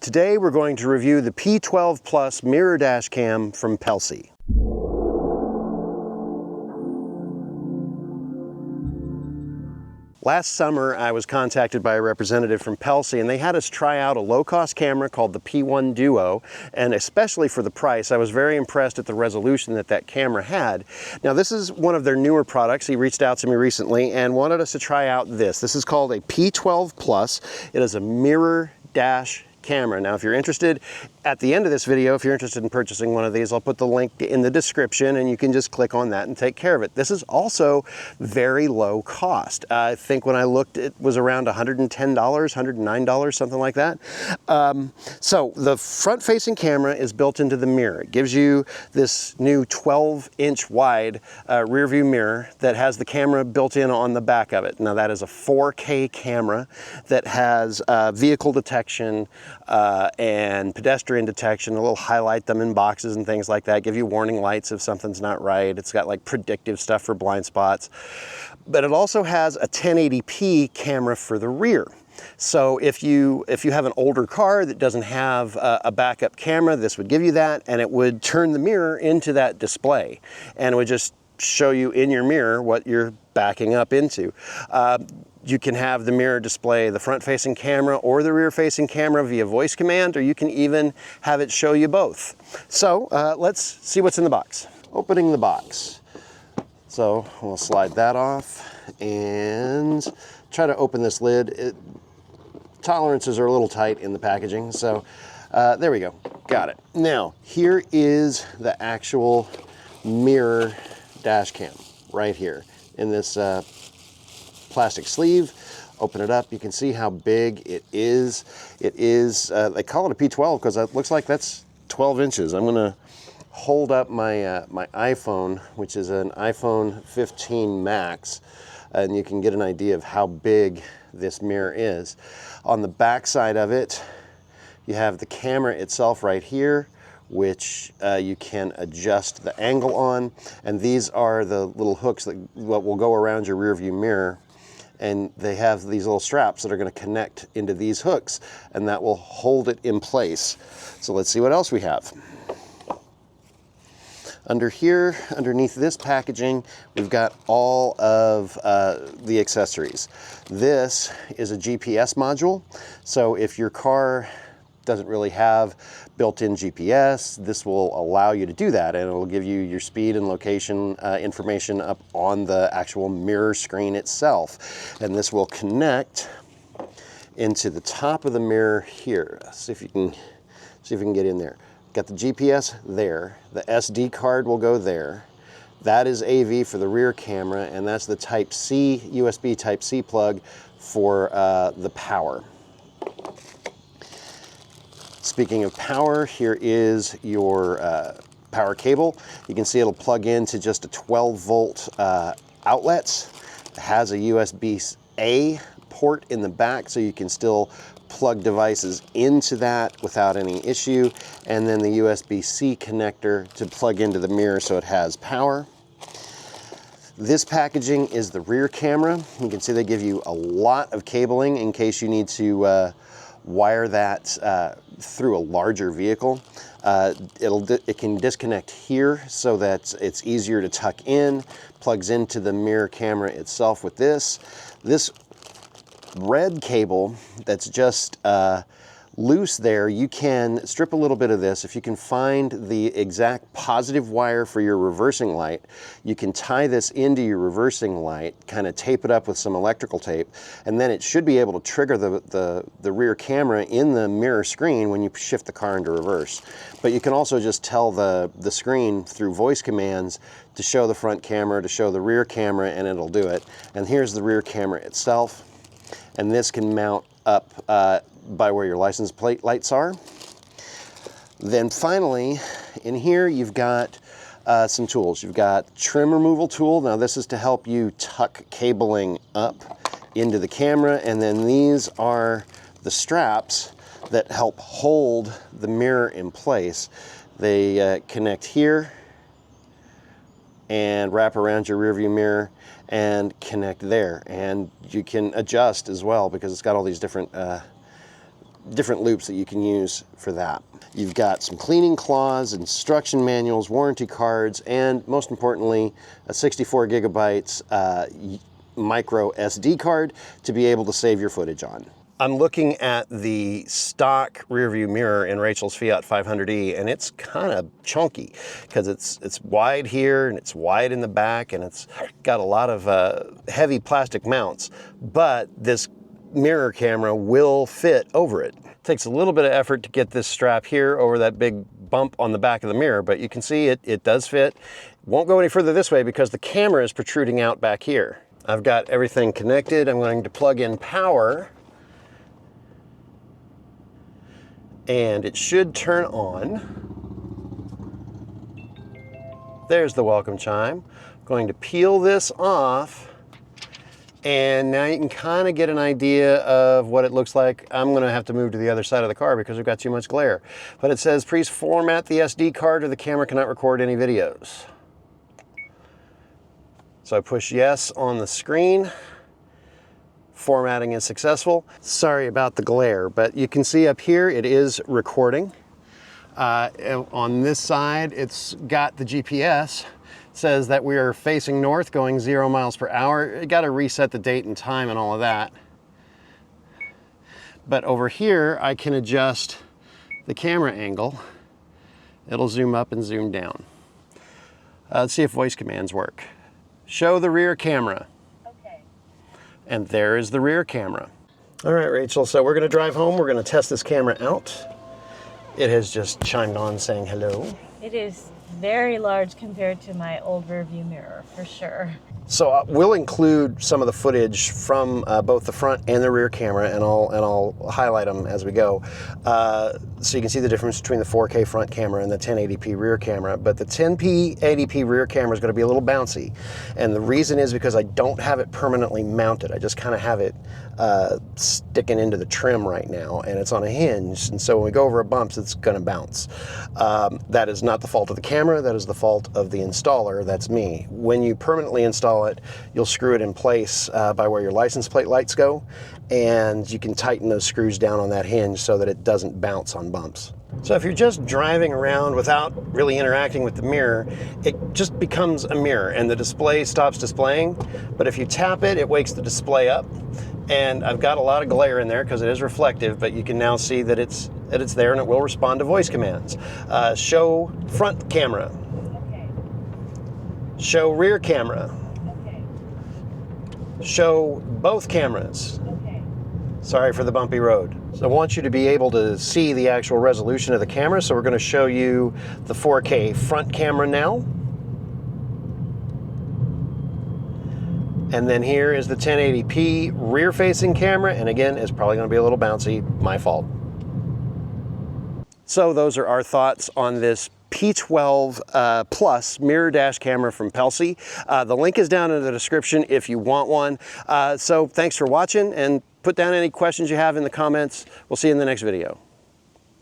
Today we're going to review the P12 Plus mirror dash cam from Pelsee. Last summer, I was contacted by a representative from Pelsee, and they had us try out a low-cost camera called the P1 Duo, and especially for the price, I was very impressed at the resolution that that camera had. Now, this is one of their newer products. He reached out to me recently and wanted us to try out this. This is called a P12 Plus. It is a mirror dash camera. Now, if you're interested, at the end of this video, if you're interested in purchasing one of these, I'll put the link in the description and you can just click on that and take care of it. This is also very low cost. I think when I looked, it was around $110, $109, something like that. So the front-facing camera is built into the mirror. It gives you this new 12-inch wide rear view mirror that has the camera built in on the back of it. Now, that is a 4K camera that has vehicle detection and pedestrian detection. It'll highlight them in boxes and things like that, give you warning lights if something's not right. It's got like predictive stuff for blind spots. But it also has a 1080p camera for the rear. So if you have an older car that doesn't have a backup camera, this would give you that, and it would turn the mirror into that display, and it would just show you in your mirror what you're backing up into. You can have the mirror display the front-facing camera or the rear-facing camera via voice command, or you can even have it show you both. So let's see what's in the box. Opening the box. So we'll slide that off and try to open this lid. Tolerances are a little tight in the packaging, so there we go. Got it. Now, here is the actual mirror dash cam right here in this plastic sleeve. Open it up, you can see how big it is. They call it a P12 because it looks like that's 12 inches. I'm gonna hold up my my iPhone, which is an iPhone 15 Max, and you can get an idea of how big this mirror is. On the back side of it, you have the camera itself right here, which you can adjust the angle on, and these are the little hooks that will go around your rear view mirror, and they have these little straps that are going to connect into these hooks, and that will hold it in place. So let's see what else we have. Under here, underneath this packaging, we've got all of the accessories. This is a GPS module, so if your car doesn't really have built-in GPS, this will allow you to do that, and it will give you your speed and location information up on the actual mirror screen itself. And this will connect into the top of the mirror here. See if you can get in there. Got the GPS there. The SD card will go there. That is AV for the rear camera, and that's the Type-C, USB Type-C plug for the power. Speaking of power, here is your power cable. You can see it'll plug into just a 12-volt outlet. It has a USB-A port in the back, so you can still plug devices into that without any issue. And then the USB-C connector to plug into the mirror so it has power. This packaging is the rear camera. You can see they give you a lot of cabling in case you need to wire that through a larger vehicle. It can disconnect here so that it's easier to tuck in, plugs into the mirror camera itself with this. This red cable that's just loose there, you can strip a little bit of this. If you can find the exact positive wire for your reversing light, you can tie this into your reversing light, kind of tape it up with some electrical tape, and then it should be able to trigger the rear camera in the mirror screen when you shift the car into reverse. But you can also just tell the screen through voice commands to show the front camera, to show the rear camera, and it'll do it. And here's the rear camera itself, and this can mount up by where your license plate lights are. Then finally, in here you've got some tools. You've got trim removal tool. Now this is to help you tuck cabling up into the camera, and then these are the straps that help hold the mirror in place. They connect here and wrap around your rear view mirror and connect there, and you can adjust as well because it's got all these different different loops that you can use for that. You've got some cleaning cloths, instruction manuals, warranty cards, and most importantly, a 64 gigabytes micro SD card to be able to save your footage on. I'm looking at the stock rear view mirror in Rachel's Fiat 500e, and it's kind of chunky because it's wide here and it's wide in the back, and it's got a lot of heavy plastic mounts, but this mirror camera will fit over it. It takes a little bit of effort to get this strap here over that big bump on the back of the mirror, but you can see it does fit. Won't go any further this way because the camera is protruding out back here. I've got everything connected. I'm going to plug in power, and it should turn on. There's the welcome chime. I'm going to peel this off, and now you can kind of get an idea of what it looks like. I'm going to have to move to the other side of the car because we've got too much glare. But it says, please format the SD card or the camera cannot record any videos. So I push yes on the screen. Formatting is successful. Sorry about the glare, but you can see up here it is recording. On this side, it's got the GPS. It says that we are facing north, going 0 miles per hour. You got to reset the date and time and all of that. But over here, I can adjust the camera angle. It'll zoom up and zoom down. Let's see if voice commands work. Show the rear camera. Okay. And there is the rear camera. All right, Rachel, so we're gonna drive home. We're gonna test this camera out. It has just chimed on saying hello. It is very large compared to my old rear view mirror, for sure. So we'll include some of the footage from both the front and the rear camera, and I'll highlight them as we go. So you can see the difference between the 4K front camera and the 1080p rear camera. But the 1080p rear camera is going to be a little bouncy. And the reason is because I don't have it permanently mounted. I just kind of have it sticking into the trim right now, and it's on a hinge. And so when we go over a bumps, it's going to bounce. That is not the fault of the camera. That is the fault of the installer. That's me. When you permanently install it, you'll screw it in place by where your license plate lights go, and you can tighten those screws down on that hinge so that it doesn't bounce on bumps. So if you're just driving around without really interacting with the mirror, it just becomes a mirror and the display stops displaying. But if you tap it, it wakes the display up. And I've got a lot of glare in there because it is reflective, but you can now see that it's there, and it will respond to voice commands. Show front camera. Okay. Show rear camera. Okay. Show both cameras. Okay. Sorry for the bumpy road. So I want you to be able to see the actual resolution of the camera, so we're going to show you the 4K front camera now. And then here is the 1080p rear-facing camera, and again, it's probably going to be a little bouncy, my fault. So those are our thoughts on this P12 Plus mirror dash camera from Pelsee. The link is down in the description if you want one. So thanks for watching, and put down any questions you have in the comments. We'll see you in the next video.